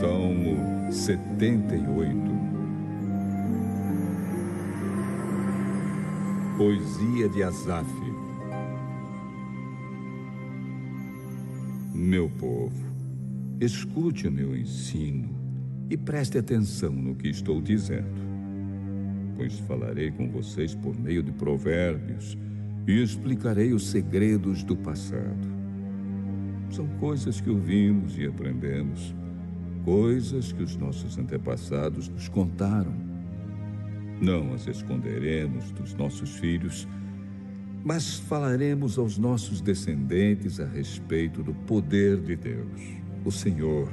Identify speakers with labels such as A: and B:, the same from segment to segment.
A: Salmo 78. Poesia de Asaf. Meu povo, escute o meu ensino e preste atenção no que estou dizendo, pois falarei com vocês por meio de provérbios e explicarei os segredos do passado. São coisas que ouvimos e aprendemos, coisas que os nossos antepassados nos contaram. Não as esconderemos dos nossos filhos, mas falaremos aos nossos descendentes a respeito do poder de Deus, o Senhor,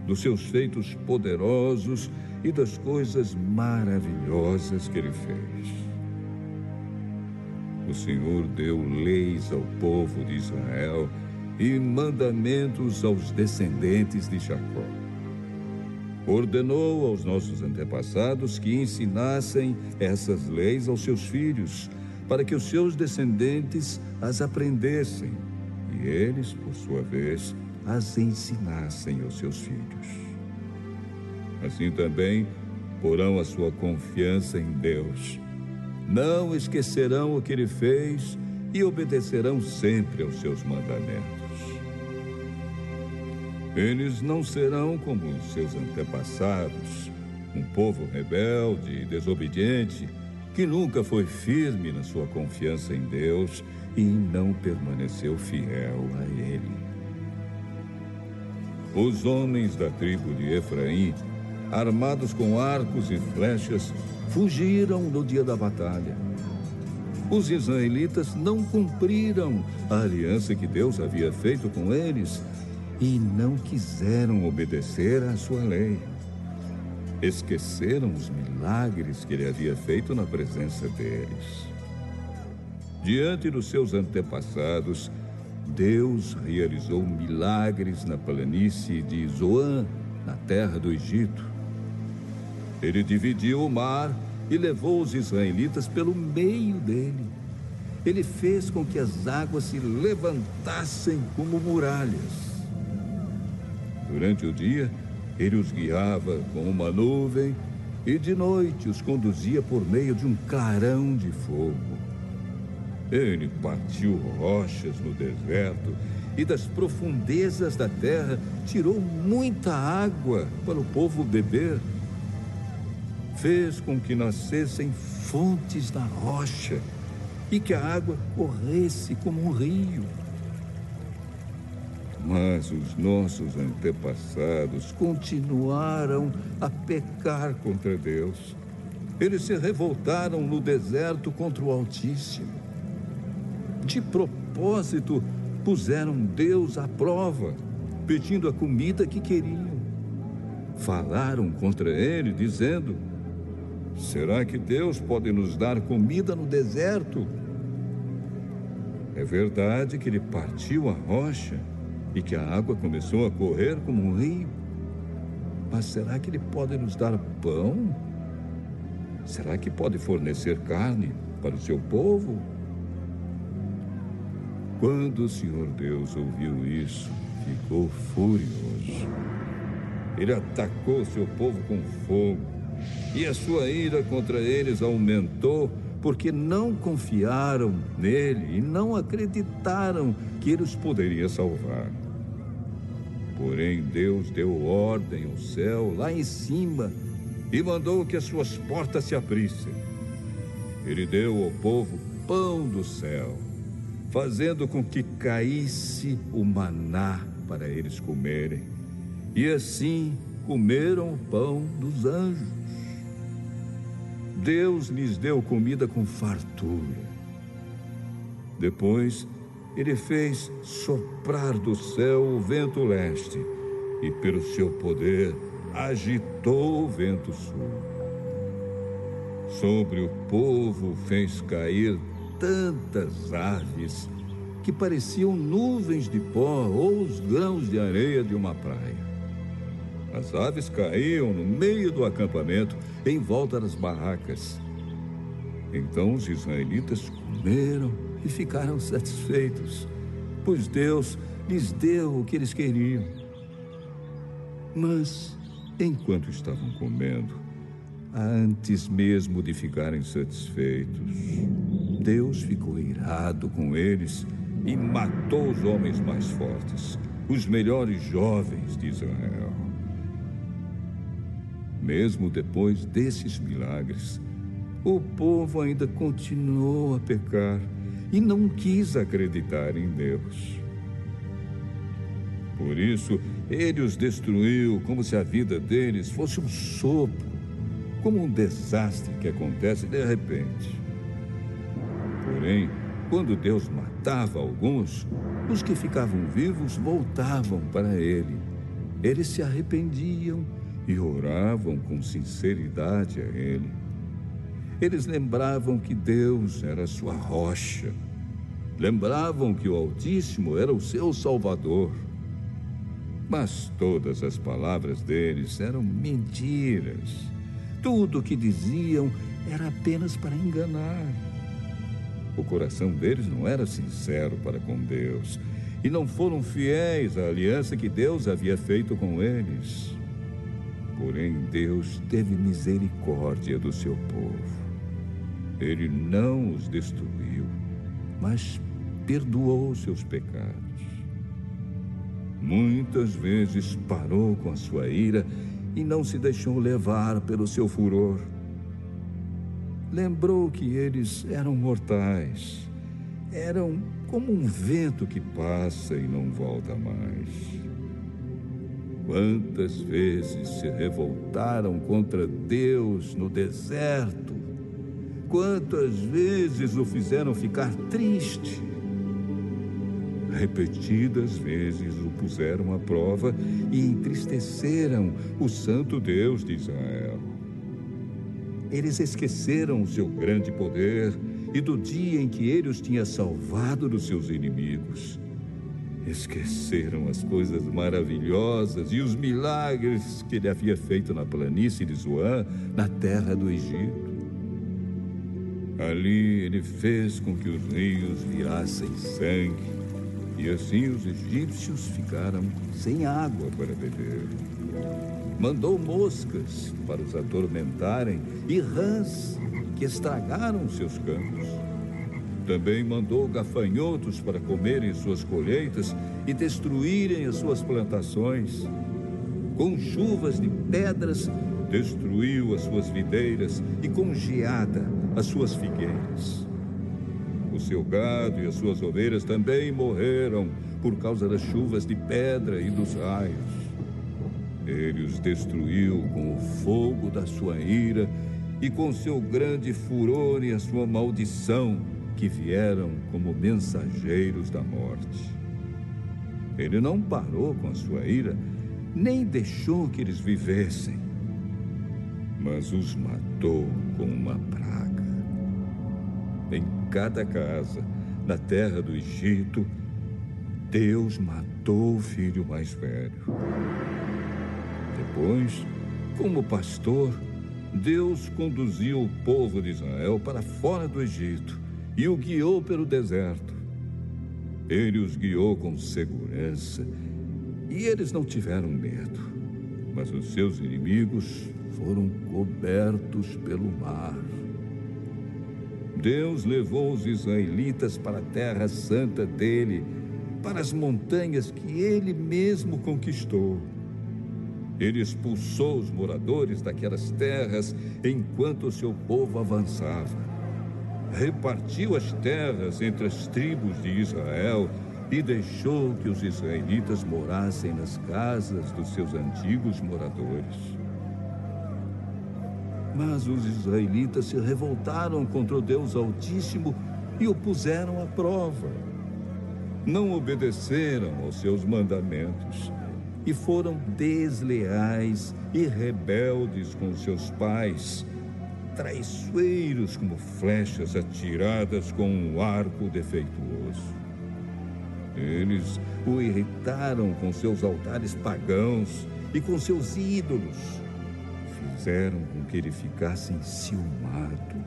A: dos seus feitos poderosos e das coisas maravilhosas que Ele fez. O Senhor deu leis ao povo de Israel e mandamentos aos descendentes de Jacó. Ordenou aos nossos antepassados que ensinassem essas leis aos seus filhos, para que os seus descendentes as aprendessem, e eles, por sua vez, as ensinassem aos seus filhos. Assim também porão a sua confiança em Deus. Não esquecerão o que Ele fez e obedecerão sempre aos seus mandamentos. Eles não serão como os seus antepassados, um povo rebelde e desobediente, que nunca foi firme na sua confiança em Deus e não permaneceu fiel a Ele. Os homens da tribo de Efraim, armados com arcos e flechas, fugiram no dia da batalha. Os israelitas não cumpriram a aliança que Deus havia feito com eles e não quiseram obedecer à sua lei. Esqueceram os milagres que Ele havia feito na presença deles. Diante dos seus antepassados, Deus realizou milagres na planície de Zoan, na terra do Egito. Ele dividiu o mar e levou os israelitas pelo meio dele. Ele fez com que as águas se levantassem como muralhas. Durante o dia, Ele os guiava com uma nuvem e de noite os conduzia por meio de um clarão de fogo. Ele partiu rochas no deserto e das profundezas da terra tirou muita água para o povo beber. Fez com que nascessem fontes na rocha e que a água corresse como um rio. Mas os nossos antepassados continuaram a pecar contra Deus. Eles se revoltaram no deserto contra o Altíssimo. De propósito, puseram Deus à prova, pedindo a comida que queriam. Falaram contra Ele, dizendo: será que Deus pode nos dar comida no deserto? É verdade que Ele partiu a rocha e que a água começou a correr como um rio. Mas será que Ele pode nos dar pão? Será que pode fornecer carne para o seu povo? Quando o Senhor Deus ouviu isso, ficou furioso. Ele atacou seu povo com fogo, e a sua ira contra eles aumentou, porque não confiaram nele e não acreditaram que Ele os poderia salvar. Porém, Deus deu ordem ao céu lá em cima e mandou que as suas portas se abrissem. Ele deu ao povo pão do céu, fazendo com que caísse o maná para eles comerem. E assim comeram o pão dos anjos. Deus lhes deu comida com fartura. Depois, Ele fez soprar do céu o vento leste e, pelo seu poder, agitou o vento sul. Sobre o povo fez cair tantas aves que pareciam nuvens de pó ou os grãos de areia de uma praia. As aves caíam no meio do acampamento, em volta das barracas. Então os israelitas comeram e ficaram satisfeitos, pois Deus lhes deu o que eles queriam. Mas, enquanto estavam comendo, antes mesmo de ficarem satisfeitos, Deus ficou irado com eles e matou os homens mais fortes, os melhores jovens de Israel. Mesmo depois desses milagres, o povo ainda continuou a pecar e não quis acreditar em Deus. Por isso, ele os destruiu como se a vida deles fosse um sopro, como um desastre que acontece de repente. Porém, quando Deus matava alguns, os que ficavam vivos voltavam para ele. Eles se arrependiam e oravam com sinceridade a ele. Eles lembravam que Deus era sua rocha. Lembravam que o Altíssimo era o seu Salvador. Mas todas as palavras deles eram mentiras. Tudo o que diziam era apenas para enganar. O coração deles não era sincero para com Deus e não foram fiéis à aliança que Deus havia feito com eles. Porém, Deus teve misericórdia do seu povo. Ele não os destruiu, mas perdoou seus pecados. Muitas vezes parou com a sua ira e não se deixou levar pelo seu furor. Lembrou que eles eram mortais. Eram como um vento que passa e não volta mais. Quantas vezes se revoltaram contra Deus no deserto? Quantas vezes o fizeram ficar triste? Repetidas vezes o puseram à prova e entristeceram o santo Deus de Israel. Eles esqueceram o seu grande poder e do dia em que ele os tinha salvado dos seus inimigos. Esqueceram as coisas maravilhosas e os milagres que ele havia feito na planície de Zoan, na terra do Egito. Ali ele fez com que os rios virassem sangue, e assim os egípcios ficaram sem água para beber. Mandou moscas para os atormentarem e rãs que estragaram seus campos. Também mandou gafanhotos para comerem suas colheitas e destruírem as suas plantações. Com chuvas de pedras, destruiu as suas videiras e com geada as suas figueiras. O seu gado e as suas ovelhas também morreram por causa das chuvas de pedra e dos raios. Ele os destruiu com o fogo da sua ira e com seu grande furor e a sua maldição, que vieram como mensageiros da morte. Ele não parou com a sua ira, nem deixou que eles vivessem, mas os matou com uma praga. Em cada casa, na terra do Egito, Deus matou o filho mais velho. Depois, como pastor, Deus conduziu o povo de Israel para fora do Egito e o guiou pelo deserto. Ele os guiou com segurança e eles não tiveram medo, mas os seus inimigos foram cobertos pelo mar. Deus levou os israelitas para a terra santa dele, para as montanhas que ele mesmo conquistou. Ele expulsou os moradores daquelas terras enquanto o seu povo avançava. Repartiu as terras entre as tribos de Israel e deixou que os israelitas morassem nas casas dos seus antigos moradores. Mas os israelitas se revoltaram contra o Deus Altíssimo e o puseram à prova. Não obedeceram aos seus mandamentos e foram desleais e rebeldes com seus pais, traiçoeiros como flechas atiradas com um arco defeituoso. Eles o irritaram com seus altares pagãos e com seus ídolos. Fizeram com que ele ficasse enciumado.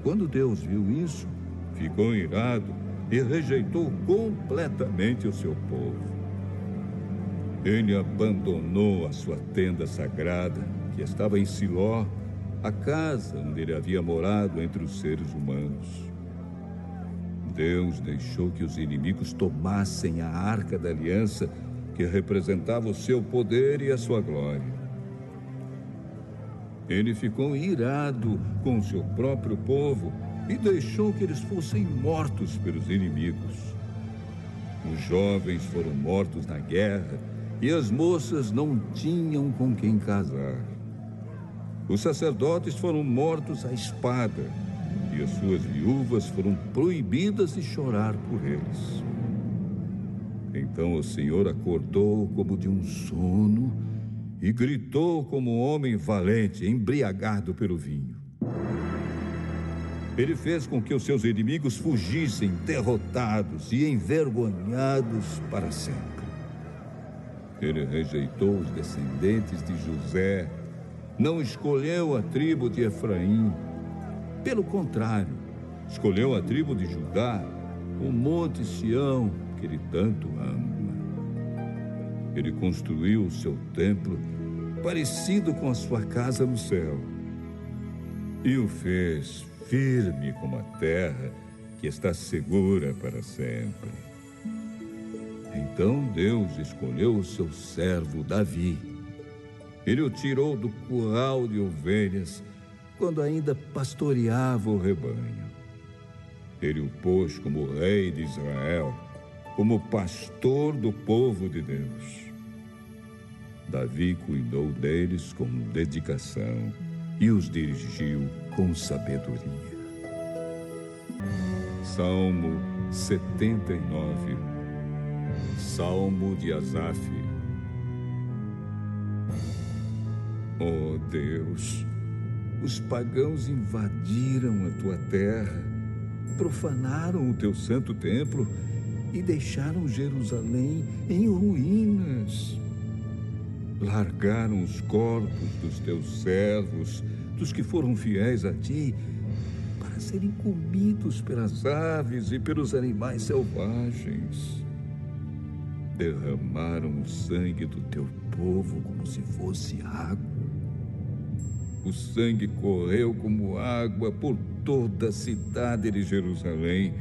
A: Quando Deus viu isso, ficou irado e rejeitou completamente o seu povo. Ele abandonou a sua tenda sagrada, que estava em Siló, a casa onde ele havia morado entre os seres humanos. Deus deixou que os inimigos tomassem a arca da aliança, que representava o seu poder e a sua glória. Ele ficou irado com o seu próprio povo e deixou que eles fossem mortos pelos inimigos. Os jovens foram mortos na guerra e as moças não tinham com quem casar. Os sacerdotes foram mortos à espada e as suas viúvas foram proibidas de chorar por eles. Então o Senhor acordou como de um sono e gritou como um homem valente, embriagado pelo vinho. Ele fez com que os seus inimigos fugissem derrotados e envergonhados para sempre. Ele rejeitou os descendentes de José, não escolheu a tribo de Efraim. Pelo contrário, escolheu a tribo de Judá, o monte Sião, que ele tanto ama. Ele construiu o seu templo, parecido com a sua casa no céu, e o fez firme como a terra, que está segura para sempre. Então Deus escolheu o seu servo Davi. Ele o tirou do curral de ovelhas, quando ainda pastoreava o rebanho. Ele o pôs como rei de Israel, como pastor do povo de Deus. Davi cuidou deles com dedicação e os dirigiu com sabedoria. Salmo 79. Salmo de Asaf. Oh Deus, os pagãos invadiram a tua terra, profanaram o teu santo templo e deixaram Jerusalém em ruínas. Largaram os corpos dos teus servos, dos que foram fiéis a ti, para serem comidos pelas aves e pelos animais selvagens. Derramaram o sangue do teu povo como se fosse água. O sangue correu como água por toda a cidade de Jerusalém,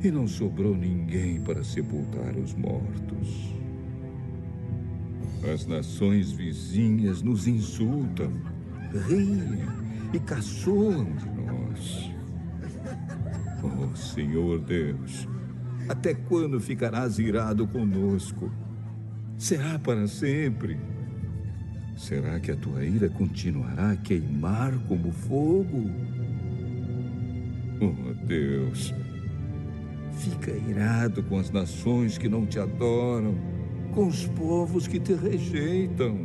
A: e não sobrou ninguém para sepultar os mortos. As nações vizinhas nos insultam, riem e caçoam de nós. Oh, Senhor Deus, até quando ficarás irado conosco? Será para sempre? Será que a tua ira continuará a queimar como fogo? Oh, Deus, fica irado com as nações que não te adoram, com os povos que te rejeitam,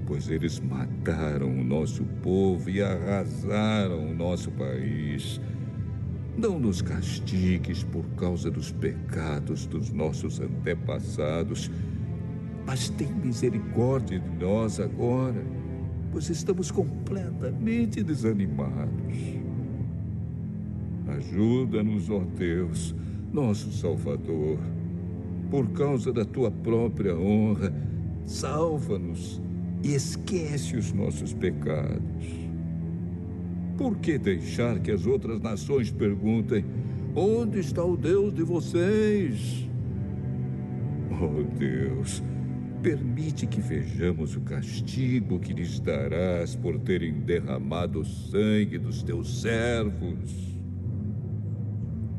A: pois eles mataram o nosso povo e arrasaram o nosso país. Não nos castigues por causa dos pecados dos nossos antepassados, mas tem misericórdia de nós agora, pois estamos completamente desanimados. Ajuda-nos, ó Deus, nosso Salvador. Por causa da tua própria honra, salva-nos e esquece os nossos pecados. Por que deixar que as outras nações perguntem: onde está o Deus de vocês? Oh Deus, permite que vejamos o castigo que lhes darás por terem derramado o sangue dos teus servos.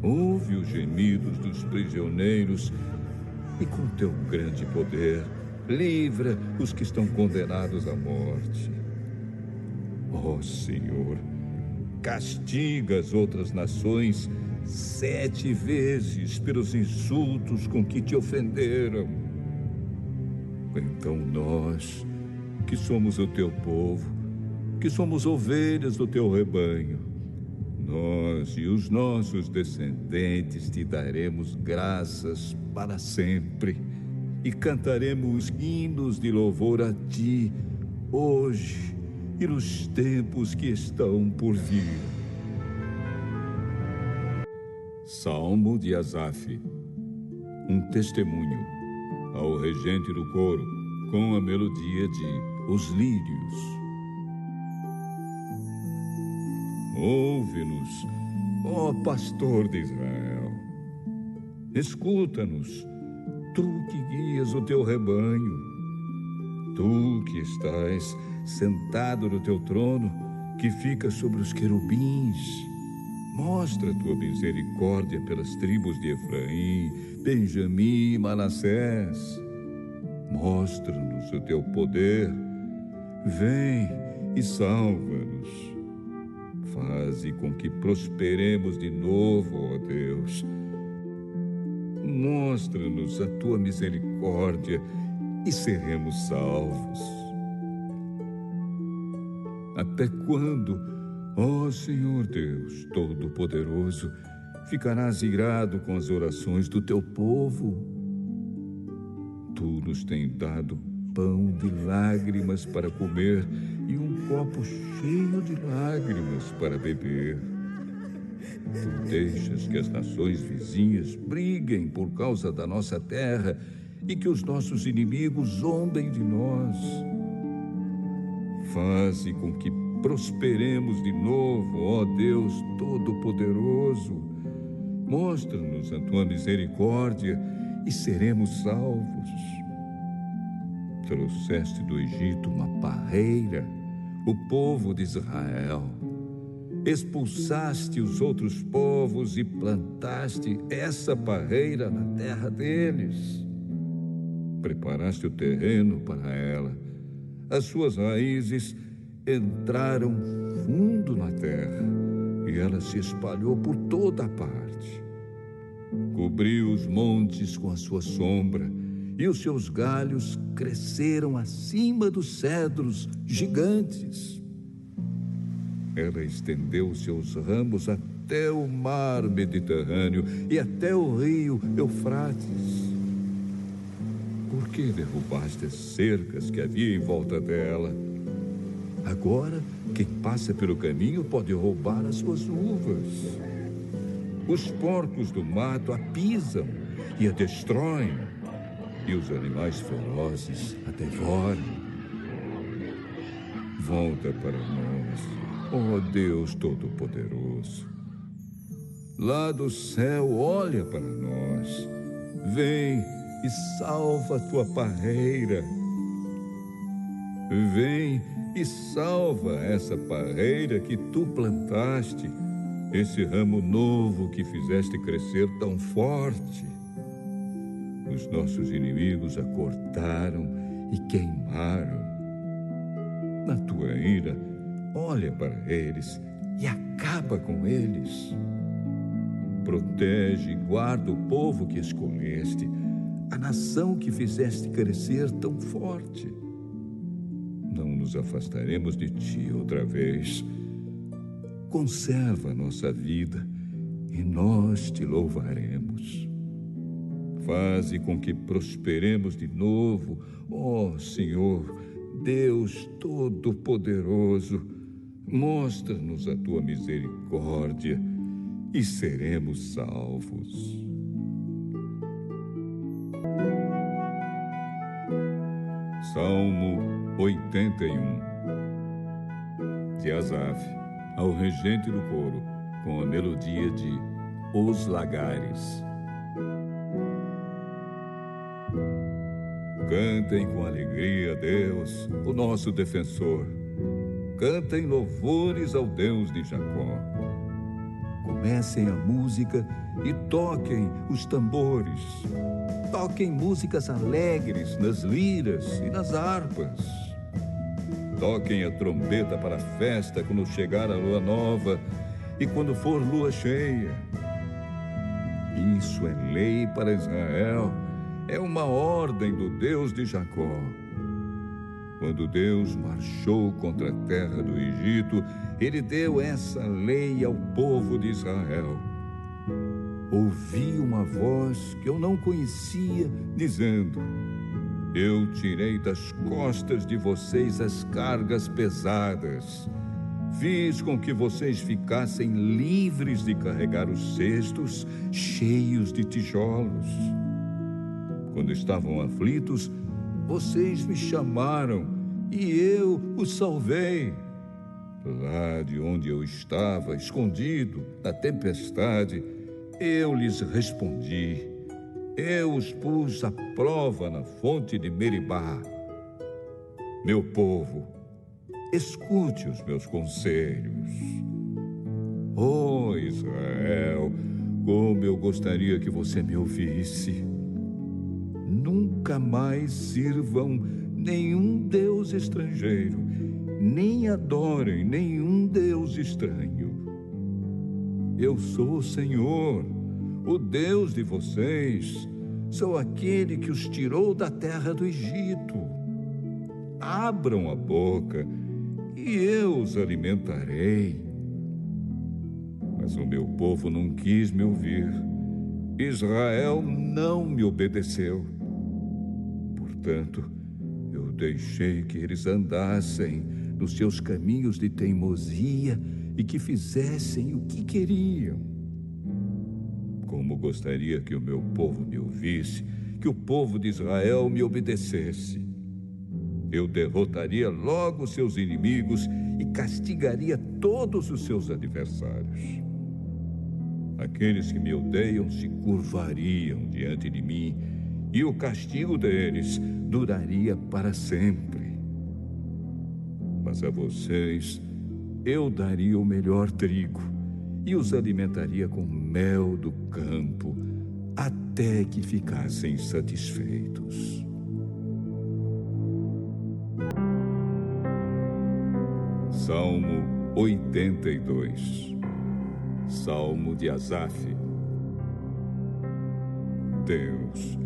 A: Ouve os gemidos dos prisioneiros e com teu grande poder, livra os que estão condenados à morte. Ó Senhor, castiga as outras nações 7 vezes pelos insultos com que te ofenderam. Então nós, que somos o teu povo, que somos ovelhas do teu rebanho, nós e os nossos descendentes te daremos graças para sempre e cantaremos hinos de louvor a ti, hoje e nos tempos que estão por vir. Salmo de Asaf, um testemunho. ao regente do coro, com a melodia de Os Lírios. Ouve-nos, ó pastor de Israel. Escuta-nos, tu que guias o teu rebanho. Tu que estás sentado no teu trono, que fica sobre os querubins. Mostra a tua misericórdia pelas tribos de Efraim, Benjamim e Manassés. Mostra-nos o teu poder. Vem e salva-nos. Faze com que prosperemos de novo, ó Deus. Mostra-nos a tua misericórdia e seremos salvos. Até quando, ó Senhor Deus Todo-Poderoso, ficarás irado com as orações do teu povo? Tu nos tens dado pão de lágrimas para comer e um copo cheio de lágrimas para beber. Tu deixas que as nações vizinhas briguem por causa da nossa terra e que os nossos inimigos zombem de nós. Faze com que prosperemos de novo, ó Deus Todo-Poderoso. Mostra-nos a tua misericórdia e seremos salvos. Trouxeste do Egito uma parreira, o povo de Israel. Expulsaste os outros povos e plantaste essa parreira na terra deles. Preparaste o terreno para ela. As suas raízes entraram fundo na terra e ela se espalhou por toda a parte. Cobriu os montes com a sua sombra e os seus galhos cresceram acima dos cedros gigantes. Ela estendeu os seus ramos até o mar Mediterrâneo e até o rio Eufrates. Por que derrubaste as cercas que havia em volta dela? Agora, quem passa pelo caminho pode roubar as suas uvas. Os porcos do mato a pisam e a destroem, e os animais ferozes a devoram. Volta para nós, ó Deus Todo-Poderoso. Lá do céu, olha para nós. Vem e salva a tua parreira. Vem e salva essa parreira que tu plantaste, esse ramo novo que fizeste crescer tão forte. Os nossos inimigos a cortaram e queimaram. Na tua ira, olha para eles e acaba com eles. Protege e guarda o povo que escolheste, a nação que fizeste crescer tão forte. Não nos afastaremos de ti outra vez. Conserva a nossa vida e nós te louvaremos. Faze com que prosperemos de novo, ó Senhor, Deus Todo-Poderoso. Mostra-nos a tua misericórdia e seremos salvos. Salmo 81, de Asaf, ao regente do coro, com a melodia de Os Lagares. Cantem com alegria a Deus, o nosso defensor. Cantem louvores ao Deus de Jacó. Comecem a música e toquem os tambores. Toquem músicas alegres nas liras e nas harpas. Toquem a trombeta para a festa quando chegar a lua nova e quando for lua cheia. Isso é lei para Israel. É uma ordem do Deus de Jacó. Quando Deus marchou contra a terra do Egito, ele deu essa lei ao povo de Israel. Ouvi uma voz que eu não conhecia, dizendo: Eu tirei das costas de vocês as cargas pesadas. Fiz com que vocês ficassem livres de carregar os cestos cheios de tijolos. Quando estavam aflitos, vocês me chamaram e eu os salvei. Lá de onde eu estava, escondido na tempestade, eu lhes respondi. Eu os pus à prova na fonte de Meribá. Meu povo, escute os meus conselhos. Oh, Israel, como eu gostaria que você me ouvisse. Nunca mais sirvam nenhum deus estrangeiro, nem adorem nenhum deus estranho. Eu sou o Senhor, o Deus de vocês. Sou aquele que os tirou da terra do Egito. Abram a boca e eu os alimentarei. Mas o meu povo não quis me ouvir. Israel não me obedeceu. Portanto, eu deixei que eles andassem nos seus caminhos de teimosia e que fizessem o que queriam. Como gostaria que o meu povo me ouvisse, que o povo de Israel me obedecesse. Eu derrotaria logo seus inimigos e castigaria todos os seus adversários. Aqueles que me odeiam se curvariam diante de mim e o castigo deles duraria para sempre. Mas a vocês eu daria o melhor trigo e os alimentaria com mel do campo até que ficassem satisfeitos. Salmo 82. Salmo de Asaf. Deus,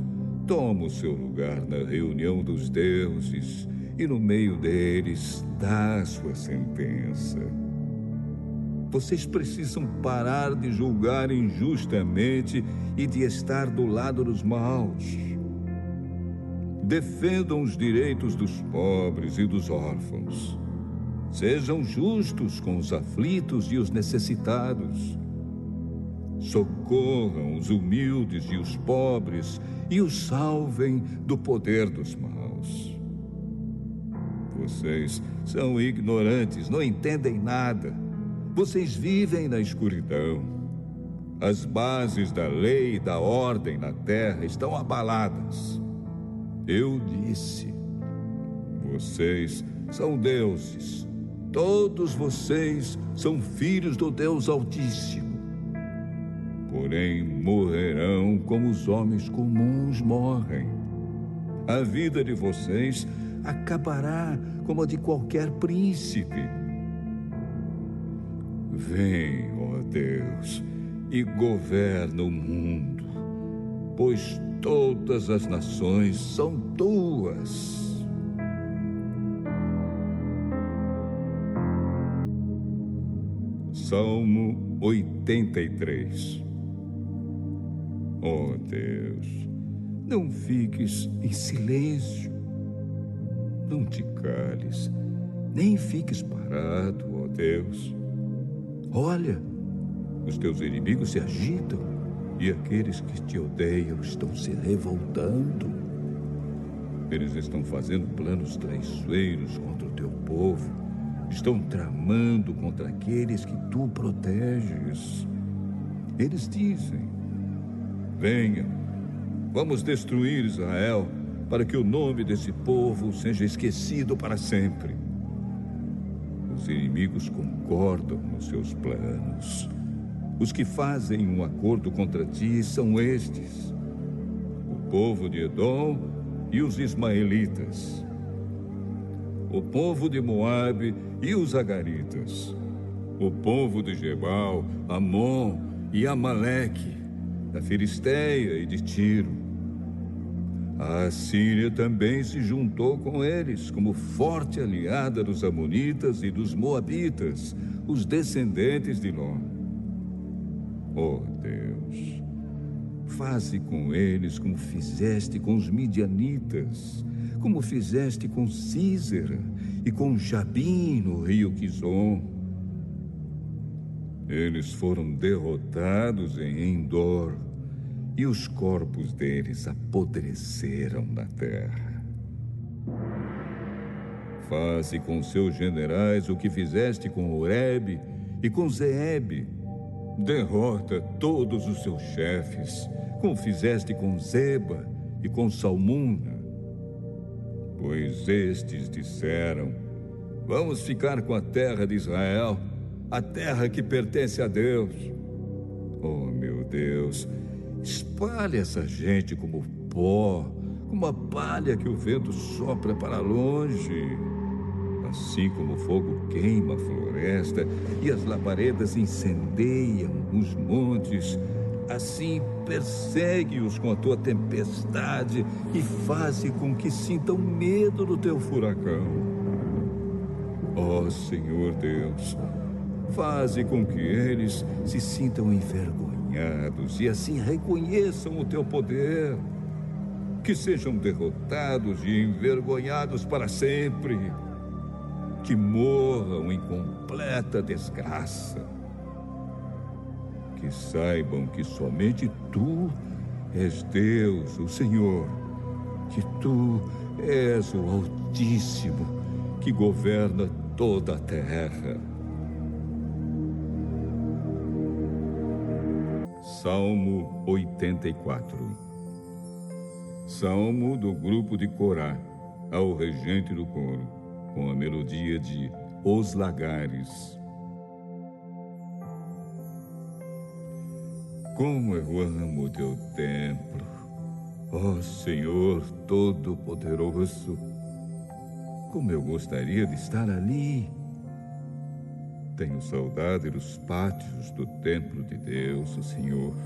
A: toma o seu lugar na reunião dos deuses e no meio deles dá a sua sentença. Vocês precisam parar de julgar injustamente e de estar do lado dos maus. Defendam os direitos dos pobres e dos órfãos. Sejam justos com os aflitos e os necessitados. Socorram os humildes e os pobres e os salvem do poder dos maus. Vocês são ignorantes, não entendem nada. Vocês vivem na escuridão. As bases da lei e da ordem na terra estão abaladas. Eu disse: vocês são deuses. Todos vocês são filhos do Deus Altíssimo. Porém, morrerão como os homens comuns morrem. A vida de vocês acabará como a de qualquer príncipe. Vem, ó Deus, e governa o mundo, pois todas as nações são tuas. Salmo 83. Ó Deus, não fiques em silêncio, não te cales, nem fiques parado, ó Deus. Olha, os teus inimigos se agitam e aqueles que te odeiam estão se revoltando. Eles estão fazendo planos traiçoeiros contra o teu povo. Estão tramando contra aqueles que tu proteges. Eles dizem: venham, vamos destruir Israel para que o nome desse povo seja esquecido para sempre. Os inimigos concordam nos seus planos. Os que fazem um acordo contra ti são estes: o povo de Edom e os ismaelitas, o povo de Moabe e os agaritas, o povo de Gebal, Amon e Amaleque, da Filisteia e de Tiro. A Assíria também se juntou com eles como forte aliada dos amonitas e dos moabitas, os descendentes de Ló. Oh Deus, faze com eles como fizeste com os midianitas, como fizeste com Sísera e com Jabim no rio Quizon. Eles foram derrotados em Endor e os corpos deles apodreceram na terra. Faze com seus generais o que fizeste com Oreb e com Zeebe. Derrota todos os seus chefes, como fizeste com Zeba e com Salmuna. Pois estes disseram: vamos ficar com a terra de Israel, a terra que pertence a Deus. Oh, meu Deus, espalhe essa gente como pó, como a palha que o vento sopra para longe. Assim como o fogo queima a floresta e as labaredas incendeiam os montes, assim persegue-os com a tua tempestade e faze com que sintam medo do teu furacão. Ó Senhor Deus, faze com que eles se sintam envergonhados e assim reconheçam o teu poder. Que sejam derrotados e envergonhados para sempre. Que morram em completa desgraça. Que saibam que somente Tu és Deus, o Senhor. Que Tu és o Altíssimo, que governa toda a terra. Salmo 84. Salmo do grupo de Corá, ao regente do coro, com a melodia de Os Lagares. Como eu amo o teu templo, ó Senhor Todo-Poderoso. Como eu gostaria de estar ali. Tenho saudade dos pátios do templo de Deus, o Senhor.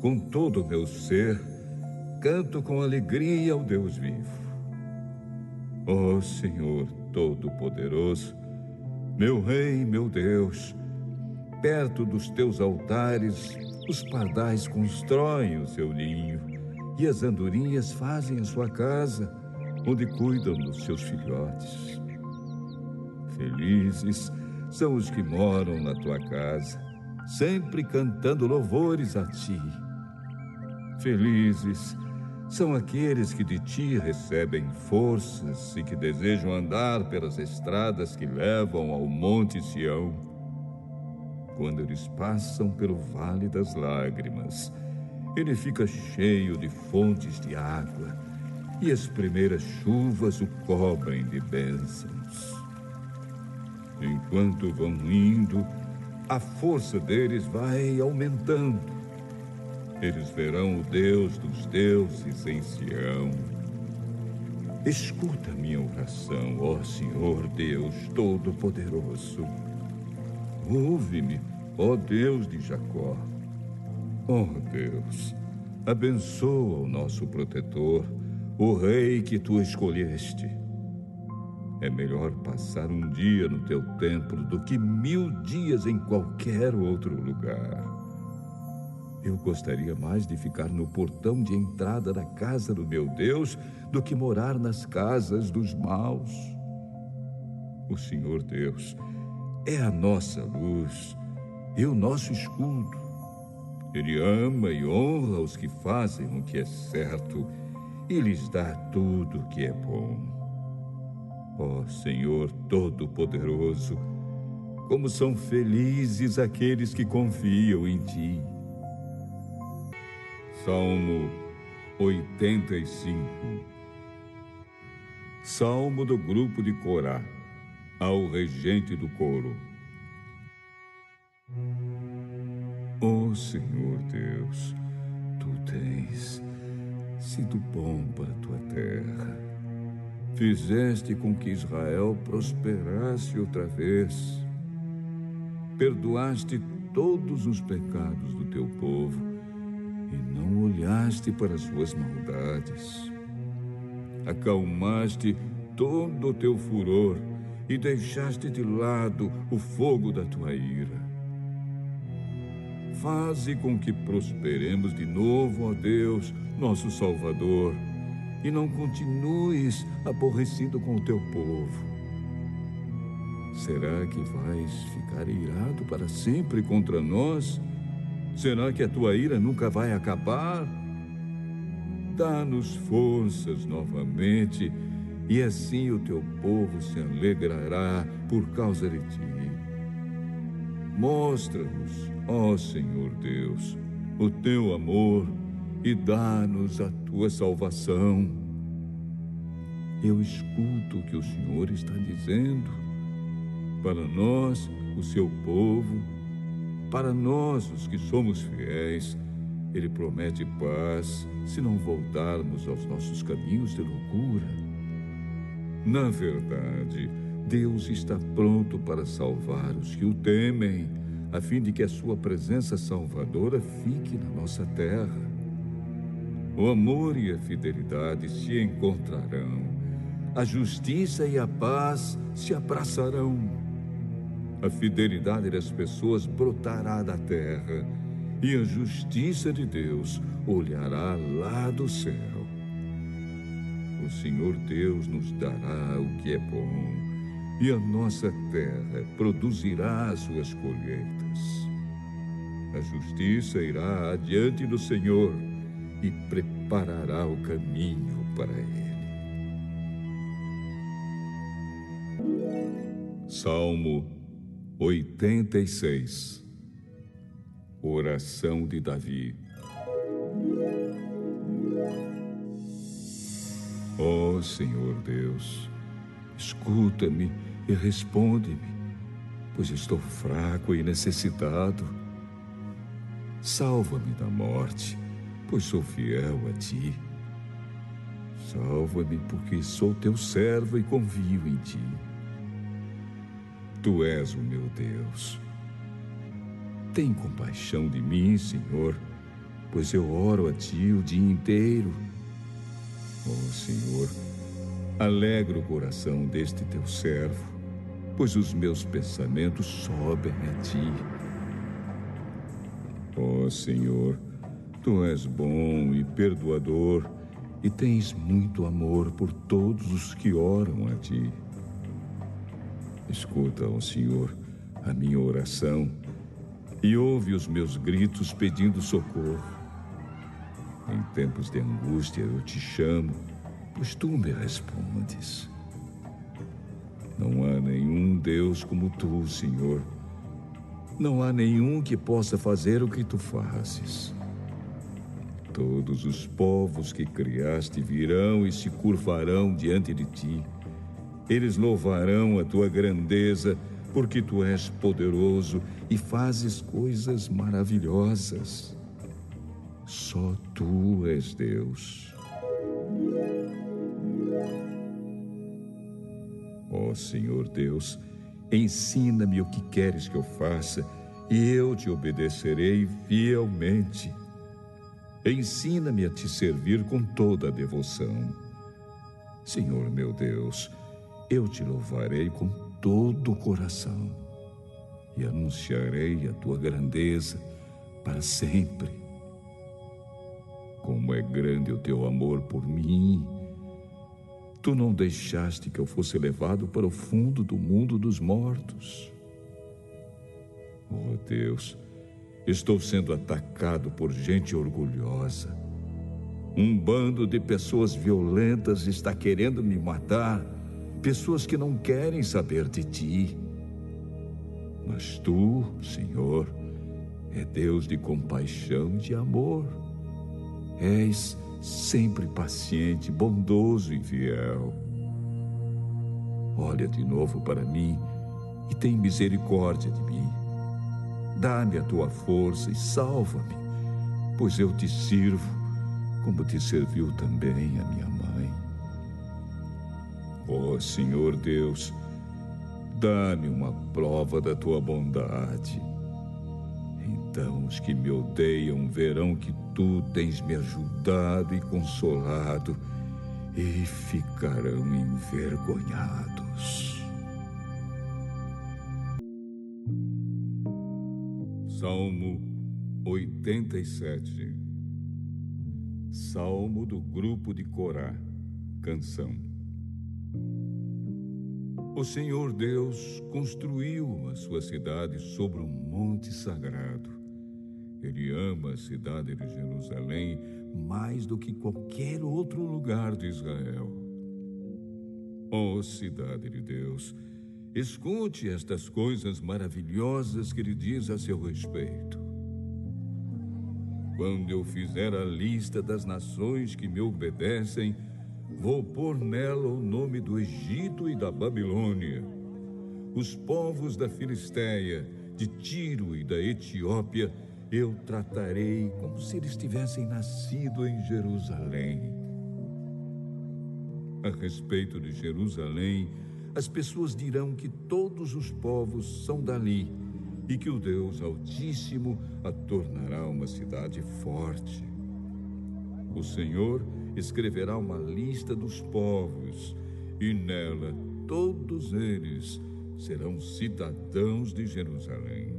A: Com todo o meu ser, canto com alegria ao Deus vivo. Ó Senhor Todo-Poderoso, meu Rei, meu Deus, perto dos teus altares, os pardais constroem o seu ninho e as andorinhas fazem a sua casa, onde cuidam dos seus filhotes. Felizes são os que moram na tua casa, sempre cantando louvores a ti. Felizes são aqueles que de ti recebem forças e que desejam andar pelas estradas que levam ao Monte Sião. Quando eles passam pelo Vale das Lágrimas, ele fica cheio de fontes de água e as primeiras chuvas o cobrem de bênçãos. Enquanto vão indo, a força deles vai aumentando. Eles verão o Deus dos deuses em Sião. Escuta minha oração, ó Senhor Deus Todo-Poderoso. Ouve-me, ó Deus de Jacó. Ó Deus, abençoa o nosso protetor, o rei que tu escolheste. É melhor passar um dia no teu templo do que 1000 dias em qualquer outro lugar. Eu gostaria mais de ficar no portão de entrada da casa do meu Deus do que morar nas casas dos maus. O Senhor Deus é a nossa luz e o nosso escudo. Ele ama e honra os que fazem o que é certo e lhes dá tudo o que é bom. Ó Senhor Todo-Poderoso, como são felizes aqueles que confiam em ti. Salmo 85. Salmo do grupo de Corá, ao regente do coro. Ó Senhor Deus, tu tens sido bom para a tua terra. Fizeste com que Israel prosperasse outra vez. Perdoaste todos os pecados do teu povo e não olhaste para as suas maldades. Acalmaste todo o teu furor e deixaste de lado o fogo da tua ira. Faze com que prosperemos de novo, ó Deus, nosso Salvador, e não continues aborrecido com o teu povo. Será que vais ficar irado para sempre contra nós? Será que a tua ira nunca vai acabar? Dá-nos forças novamente, e assim o teu povo se alegrará por causa de ti. Mostra-nos, ó Senhor Deus, o teu amor e dá-nos a tua salvação. Eu escuto o que o Senhor está dizendo. Para nós, o seu povo, para nós, os que somos fiéis, Ele promete paz se não voltarmos aos nossos caminhos de loucura. Na verdade, Deus está pronto para salvar os que o temem, a fim de que a sua presença salvadora fique na nossa terra. O amor e a fidelidade se encontrarão, a justiça e a paz se abraçarão. A fidelidade das pessoas brotará da terra, e a justiça de Deus olhará lá do céu. O Senhor Deus nos dará o que é bom, e a nossa terra produzirá as suas colheitas. A justiça irá adiante do Senhor e preparará o caminho para Ele. Salmo 86. Oração de Davi. Ó Senhor Deus, escuta-me e responde-me, pois estou fraco e necessitado. Salva-me da morte, pois sou fiel a ti. Salva-me, porque sou teu servo e confio em ti. Tu és o meu Deus. Tem compaixão de mim, Senhor, pois eu oro a ti o dia inteiro. Ó Senhor, alegra o coração deste teu servo, pois os meus pensamentos sobem a ti. Ó Senhor, tu és bom e perdoador, e tens muito amor por todos os que oram a ti. Escuta, ó Senhor, a minha oração e ouve os meus gritos pedindo socorro. Em tempos de angústia eu te chamo, pois tu me respondes. Não há nenhum Deus como tu, Senhor. Não há nenhum que possa fazer o que tu fazes. Todos os povos que criaste virão e se curvarão diante de ti. Eles louvarão a tua grandeza, porque tu és poderoso e fazes coisas maravilhosas. Só tu és Deus. Ó Senhor Deus, ensina-me o que queres que eu faça, e eu te obedecerei fielmente. Ensina-me a te servir com toda a devoção. Senhor meu Deus, eu te louvarei com todo o coração e anunciarei a tua grandeza para sempre. Como é grande o teu amor por mim! Tu não deixaste que eu fosse levado para o fundo do mundo dos mortos. Oh Deus, estou sendo atacado por gente orgulhosa. Um bando de pessoas violentas está querendo me matar, pessoas que não querem saber de ti. Mas tu, Senhor, é Deus de compaixão e de amor. És sempre paciente, bondoso e fiel. Olha de novo para mim e tem misericórdia de mim. Dá-me a tua força e salva-me, pois eu te sirvo, como te serviu também a minha mãe. Ó Senhor Deus, dá-me uma prova da tua bondade. Então os que me odeiam verão que tu tens me ajudado e consolado, e ficarão envergonhados. Salmo 87. Salmo do grupo de Corá. Canção. O Senhor Deus construiu a sua cidade sobre um monte sagrado. Ele ama a cidade de Jerusalém mais do que qualquer outro lugar de Israel. Ó cidade de Deus, escute estas coisas maravilhosas que ele diz a seu respeito. Quando eu fizer a lista das nações que me obedecem, vou pôr nela o nome do Egito e da Babilônia. Os povos da Filistéia, de Tiro e da Etiópia, eu tratarei como se eles tivessem nascido em Jerusalém. A respeito de Jerusalém, as pessoas dirão que todos os povos são dali e que o Deus Altíssimo a tornará uma cidade forte. O Senhor escreverá uma lista dos povos e nela todos eles serão cidadãos de Jerusalém.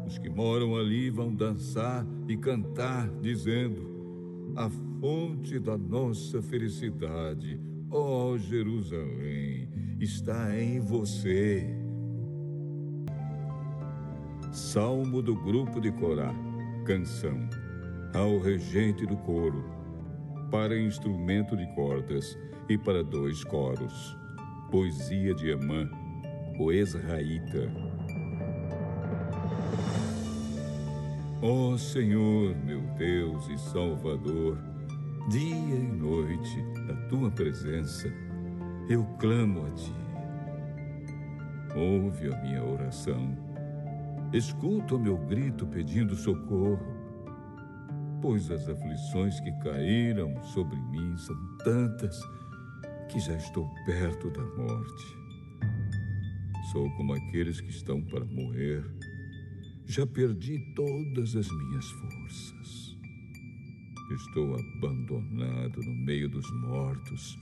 A: Os que moram ali vão dançar e cantar, dizendo: a fonte da nossa felicidade, ó Jerusalém, está em você. Salmo do grupo de Corá, canção, ao regente do coro, para instrumento de cordas e para 2 coros. Poesia de Emã, o Ezraíta. Ó Senhor, meu Deus e Salvador, dia e noite, na tua presença, eu clamo a ti. Ouve a minha oração, escuta o meu grito pedindo socorro, pois as aflições que caíram sobre mim são tantas que já estou perto da morte. Sou como aqueles que estão para morrer. Já perdi todas as minhas forças. Estou abandonado no meio dos mortos.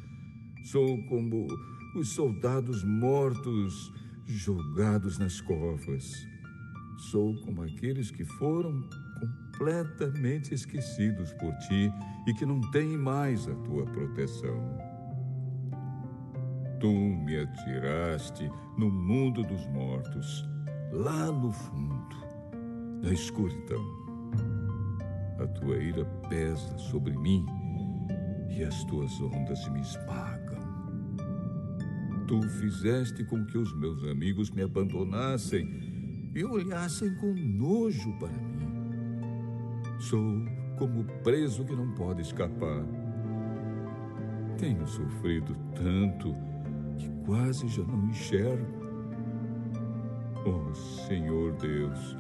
A: Sou como os soldados mortos jogados nas covas. Sou como aqueles que foram completamente esquecidos por ti e que não têm mais a tua proteção. Tu me atiraste no mundo dos mortos, lá no fundo, na escuridão. A tua ira pesa sobre mim e as tuas ondas me esmagam. Tu fizeste com que os meus amigos me abandonassem e olhassem com nojo para mim. Sou como preso que não pode escapar. Tenho sofrido tanto que quase já não enxergo. Ó Senhor Deus,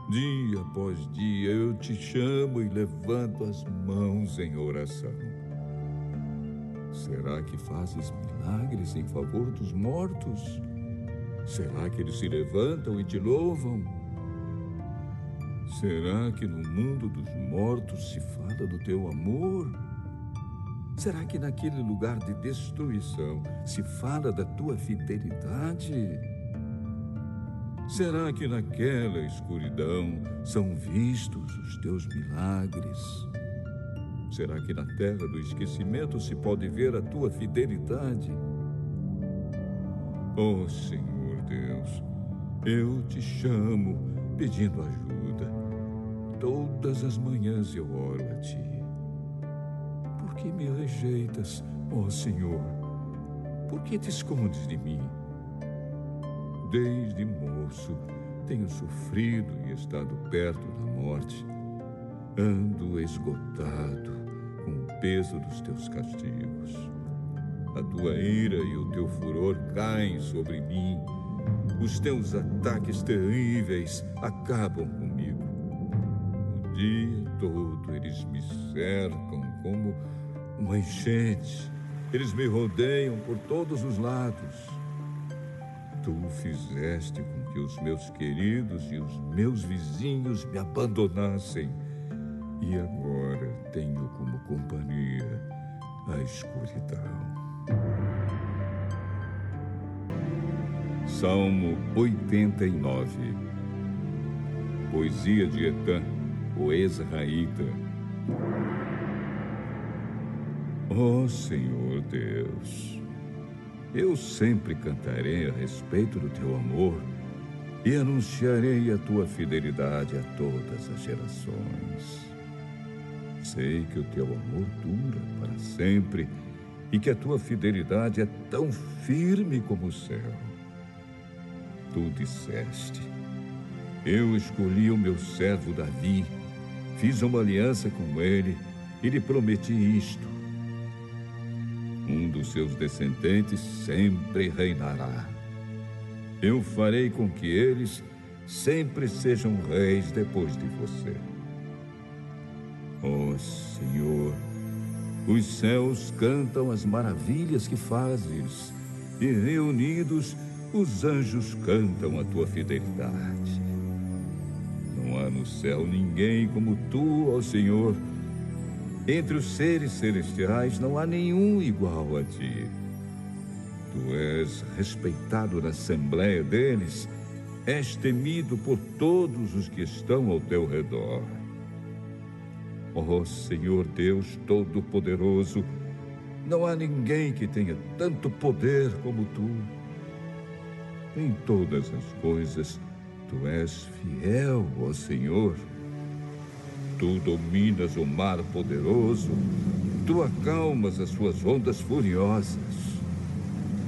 A: dia após dia eu te chamo e levanto as mãos em oração. Será que fazes milagres em favor dos mortos? Será que eles se levantam e te louvam? Será que no mundo dos mortos se fala do teu amor? Será que naquele lugar de destruição se fala da tua fidelidade? Será que naquela escuridão são vistos os teus milagres? Será que na terra do esquecimento se pode ver a tua fidelidade? Ó Senhor Deus, eu te chamo pedindo ajuda. Todas as manhãs eu oro a ti. Por que me rejeitas, ó Senhor? Por que te escondes de mim? Desde moço tenho sofrido e estado perto da morte. Ando esgotado com o peso dos teus castigos. A tua ira e o teu furor caem sobre mim. Os teus ataques terríveis acabam comigo. O dia todo eles me cercam como uma enchente. Eles me rodeiam por todos os lados. Tu fizeste com que os meus queridos e os meus vizinhos me abandonassem. E agora tenho como companhia a escuridão. Salmo 89. Poesia de Etã, o Ezraíta. Ó Senhor Deus, eu sempre cantarei a respeito do teu amor e anunciarei a tua fidelidade a todas as gerações. Sei que o teu amor dura para sempre e que a tua fidelidade é tão firme como o céu. Tu disseste: eu escolhi o meu servo Davi, fiz uma aliança com ele e lhe prometi isto: um dos seus descendentes sempre reinará. Eu farei com que eles sempre sejam reis depois de você. Ó Senhor, os céus cantam as maravilhas que fazes, e reunidos os anjos cantam a tua fidelidade. Não há no céu ninguém como tu, ó Senhor. Entre os seres celestiais não há nenhum igual a ti. Tu és respeitado na assembleia deles, és temido por todos os que estão ao teu redor. Ó Senhor Deus Todo-Poderoso, não há ninguém que tenha tanto poder como tu. Em todas as coisas, tu és fiel, ó Senhor. Tu dominas o mar poderoso, tu acalmas as suas ondas furiosas.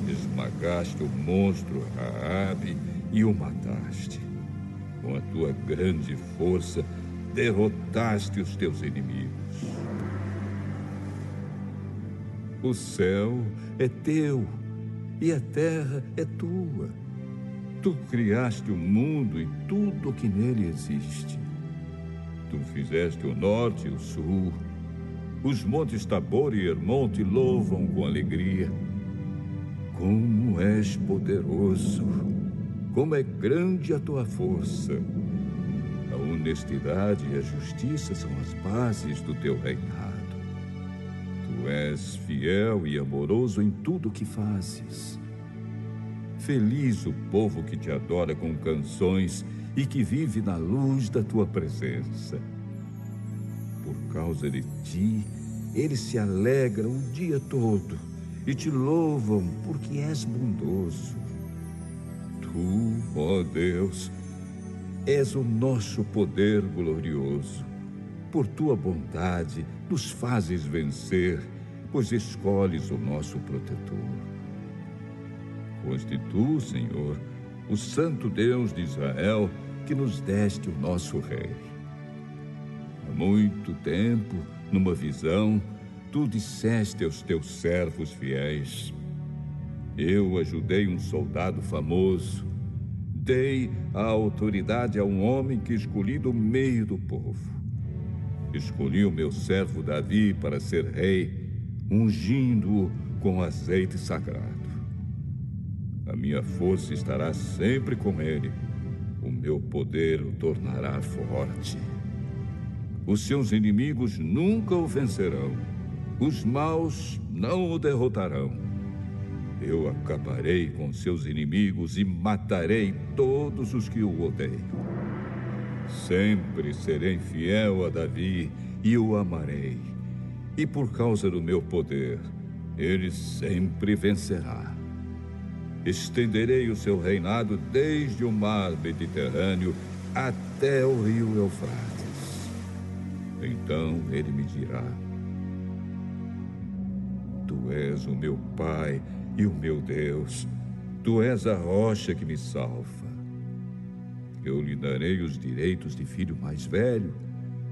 A: Esmagaste o monstro Raabe e o mataste. Com a tua grande força, derrotaste os teus inimigos. O céu é teu e a terra é tua. Tu criaste o mundo e tudo o que nele existe. Tu fizeste o norte e o sul. Os montes Tabor e Hermon te louvam com alegria. Como és poderoso! Como é grande a tua força! A honestidade e a justiça são as bases do teu reinado. Tu és fiel e amoroso em tudo o que fazes. Feliz o povo que te adora com canções e que vive na luz da tua presença. Por causa de ti, eles se alegram o dia todo e te louvam porque és bondoso. Tu, ó Deus, és o nosso poder glorioso. Por tua bondade, nos fazes vencer, pois escolhes o nosso protetor. Foste tu, Senhor, o Santo Deus de Israel, que nos deste o nosso Rei. Há muito tempo, numa visão, tu disseste aos teus servos fiéis: eu ajudei um soldado famoso, dei a autoridade a um homem que escolhi do meio do povo. Escolhi o meu servo Davi para ser rei, ungindo-o com azeite sagrado. A minha força estará sempre com ele. O meu poder o tornará forte. Os seus inimigos nunca o vencerão. Os maus não o derrotarão. Eu acabarei com seus inimigos e matarei todos os que o odeiam. Sempre serei fiel a Davi e o amarei. E por causa do meu poder, ele sempre vencerá. Estenderei o seu reinado desde o mar Mediterrâneo até o rio Eufrates. Então ele me dirá: tu és o meu Pai e o meu Deus. Tu és a rocha que me salva. Eu lhe darei os direitos de filho mais velho.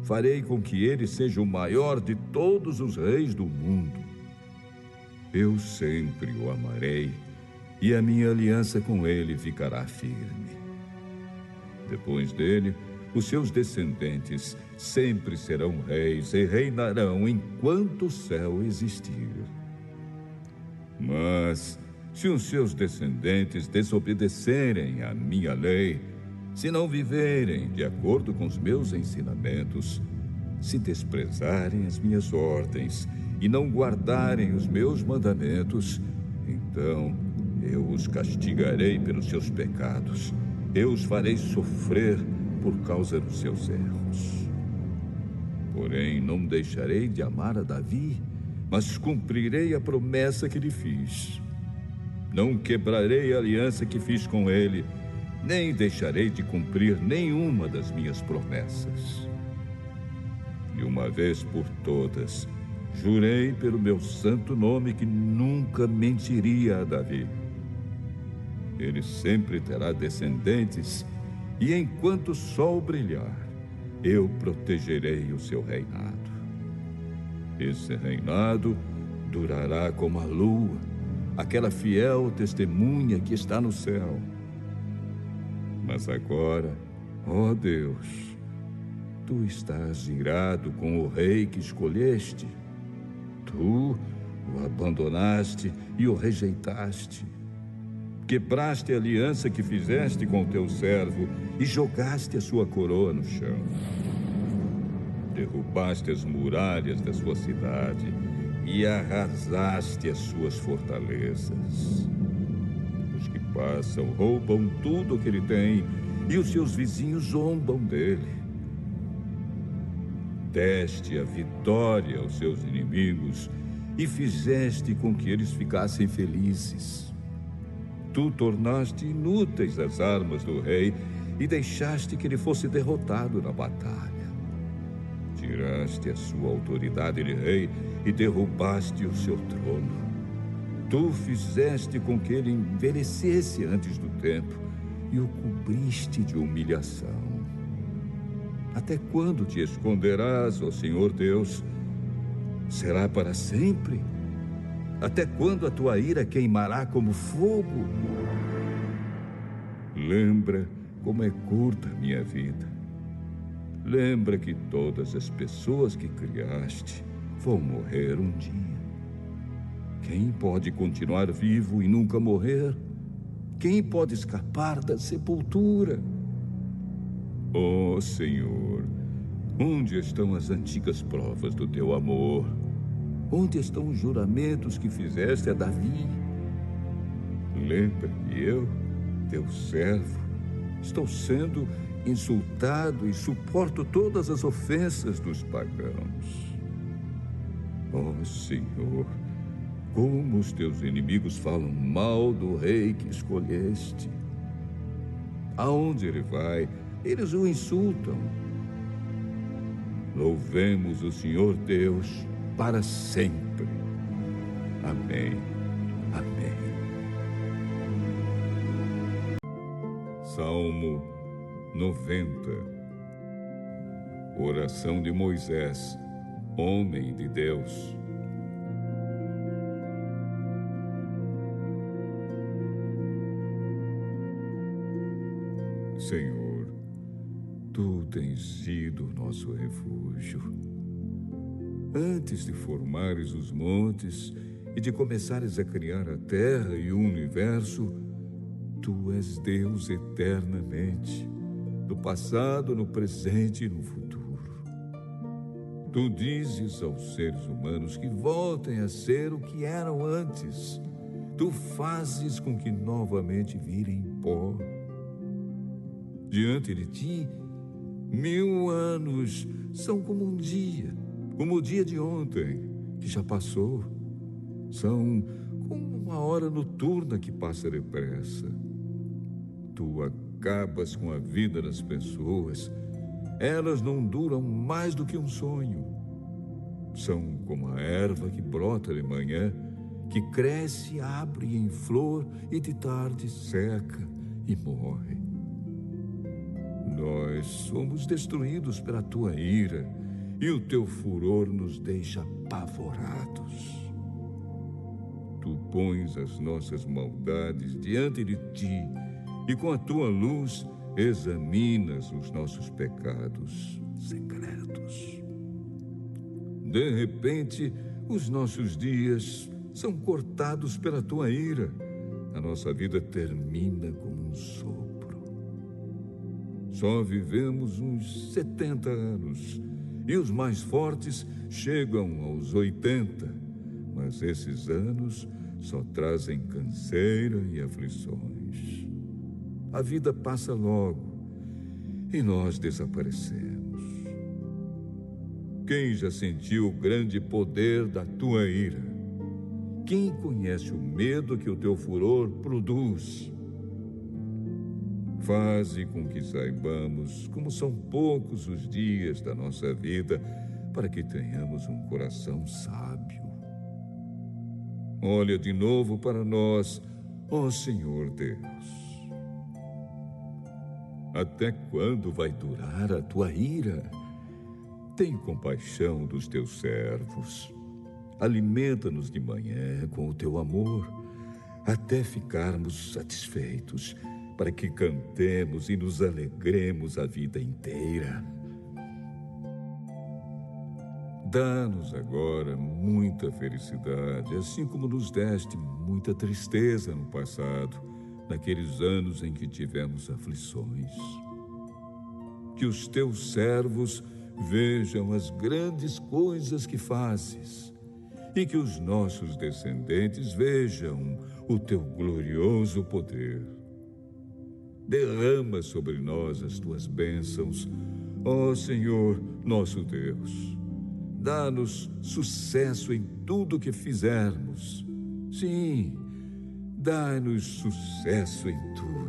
A: Farei com que ele seja o maior de todos os reis do mundo. Eu sempre o amarei, e a minha aliança com ele ficará firme. Depois dele, os seus descendentes sempre serão reis e reinarão enquanto o céu existir. Mas, se os seus descendentes desobedecerem à minha lei, se não viverem de acordo com os meus ensinamentos, se desprezarem as minhas ordens e não guardarem os meus mandamentos, então eu os castigarei pelos seus pecados. Eu os farei sofrer por causa dos seus erros. Porém, não deixarei de amar a Davi, mas cumprirei a promessa que lhe fiz. Não quebrarei a aliança que fiz com ele, nem deixarei de cumprir nenhuma das minhas promessas. E uma vez por todas, jurei pelo meu santo nome que nunca mentiria a Davi. Ele sempre terá descendentes, e enquanto o sol brilhar, eu protegerei o seu reinado. Esse reinado durará como a lua, aquela fiel testemunha que está no céu. Mas agora, ó Deus, tu estás irado com o rei que escolheste. Tu o abandonaste e o rejeitaste. Quebraste a aliança que fizeste com o teu servo e jogaste a sua coroa no chão. Derrubaste as muralhas da sua cidade e arrasaste as suas fortalezas. Os que passam roubam tudo o que ele tem e os seus vizinhos zombam dele. Deste a vitória aos seus inimigos e fizeste com que eles ficassem felizes. Tu tornaste inúteis as armas do rei e deixaste que ele fosse derrotado na batalha. Tiraste a sua autoridade de rei e derrubaste o seu trono. Tu fizeste com que ele envelhecesse antes do tempo e o cobriste de humilhação. Até quando te esconderás, ó Senhor Deus? Será para sempre? Até quando a tua ira queimará como fogo? Lembra como é curta a minha vida. Lembra que todas as pessoas que criaste vão morrer um dia. Quem pode continuar vivo e nunca morrer? Quem pode escapar da sepultura? Ó Senhor, onde estão as antigas provas do teu amor? Onde estão os juramentos que fizeste a Davi? Lembra que eu, teu servo, estou sendo insultado e suporto todas as ofensas dos pagãos. Ó Senhor, como os teus inimigos falam mal do rei que escolheste. Aonde ele vai, eles o insultam. Louvemos o Senhor Deus para sempre. Amém. Amém. Salmo 90. Oração de Moisés, homem de Deus. Senhor, tu tens sido nosso refúgio. Antes de formares os montes e de começares a criar a terra e o universo, tu és Deus eternamente, no passado, no presente e no futuro. Tu dizes aos seres humanos que voltem a ser o que eram antes. Tu fazes com que novamente virem pó. Diante de ti, 1000 anos são como um dia, como o dia de ontem, que já passou. São como uma hora noturna que passa depressa. Tu acabas com a vida das pessoas. Elas não duram mais do que um sonho. São como a erva que brota de manhã, que cresce, abre em flor e de tarde seca e morre. Nós somos destruídos pela tua ira e o teu furor nos deixa apavorados. Tu pões as nossas maldades diante de ti e com a tua luz examinas os nossos pecados secretos. De repente, os nossos dias são cortados pela tua ira. A nossa vida termina como um sopro. Só vivemos uns 70 anos e os mais fortes chegam aos 80. Mas esses anos só trazem canseira e aflições. A vida passa logo e nós desaparecemos. Quem já sentiu o grande poder da tua ira? Quem conhece o medo que o teu furor produz? Faze com que saibamos como são poucos os dias da nossa vida, para que tenhamos um coração sábio. Olha de novo para nós, ó Senhor Deus. Até quando vai durar a tua ira? Tem compaixão dos teus servos. Alimenta-nos de manhã com o teu amor, até ficarmos satisfeitos, para que cantemos e nos alegremos a vida inteira. Dá-nos agora muita felicidade, assim como nos deste muita tristeza no passado, naqueles anos em que tivemos aflições. Que os teus servos vejam as grandes coisas que fazes, e que os nossos descendentes vejam o teu glorioso poder. Derrama sobre nós as tuas bênçãos, ó Senhor, nosso Deus. Dá-nos sucesso em tudo que fizermos. Sim, dá-nos sucesso em tudo.